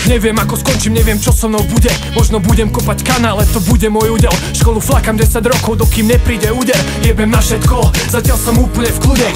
Neviem ako skončím, neviem čo so mnou bude. Možno budem kopať kanál, ale to bude môj údel. Školu flakám 10 rokov, dokým nepríde úder. Jebem na všetko, zatiaľ som úplne v kľude.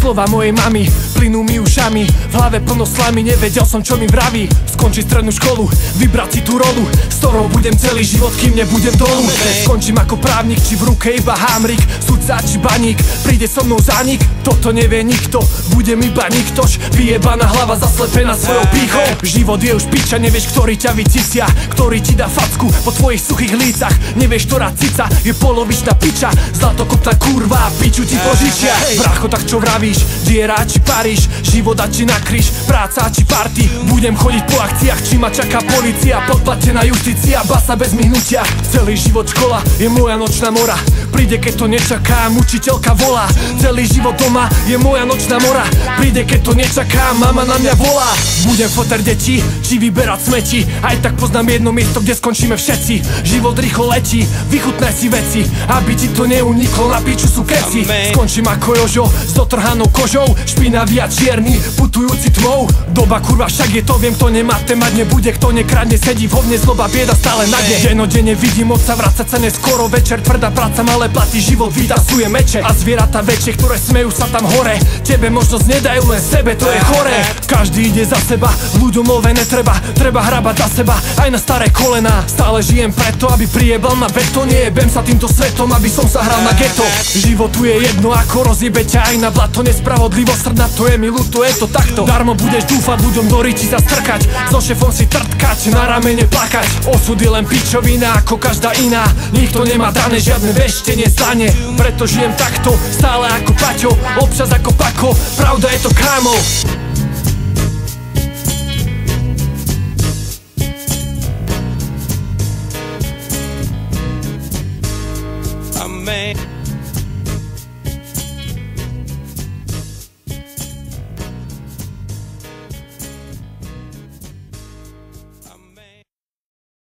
Slova mojej mamy plynú mi ušami, v hlave plno slamy, nevedel som čo mi vraví. Skončiť strednú školu, vybrať si tú rolu, s ktorou budem celý život, kým nebudem dolu. Skončím ako právnik, či v ruke iba hámrik, sudca či baník, príde so mnou zánik. Toto nevie nikto, budem iba niktož, vyjebaná hlava zaslepená svojou pýchou. Život je už piča, nevieš, ktorý ťa vycícia, ktorý ti dá facku po tvojich suchých lícach. Nevieš, ktorá cica je polovičná piča, zlatokopná kurva, piču ti požičia. Brácho, tak čo vravíš, diera či Paríž, život a či na kríž, práca či party. Budem chodiť po akciách, či ma čaká policia, podplatená justícia, basa bez myhnutia. Celý život škola je moja nočná mora, príde keď to nečakám, učiteľka volá. Celý život doma je moja nočná mora, príde keď to nečakám, mama na mňa volá. Budem foter detí, či vyberať smeti, aj tak poznám jedno miesto, kde skončíme všetci. Život rýchlo letí, vychutnaj si veci, aby ti to neuniklo, na piču sú keci. Skončím ako Jožo, s dotrhanou kožou, špinavý a čierny, putujúci tmou. Doba kurva, však je to, viem, kto nemá témať nebude, kto nekradne, sedí v hovne, zloba, bieda stále na dne. Denodenne vidím otca, vracať sa neskoro večer, tvrdá práca, malé platy, život vytasuje meče. A zvieratá väčšie, ktoré smejú sa tam hore, tebe možnosť nedajú, len sebe, to je chore. Každý ide za seba, ľuďom love netreba, treba hrabať za seba, aj na staré kolená. Stále žijem preto, aby priebal ma veto, nejebem sa týmto svetom, aby som sa hral na geto. Životu je jedno, ako rozjebe ťa aj na blato, nespravodlivo srdna, to je mi ľúto, je to takto. Darmo budeš dúfať, ľuďom do ríči sa strkať, so šefom si trtkať, na ramene plakať. Osud je len pičovina, ako každá iná, nikto nemá dané žiadne veštenie zdanie. Preto žijem takto, stále ako Paťo, občas ako Pako, pravda je to kámo.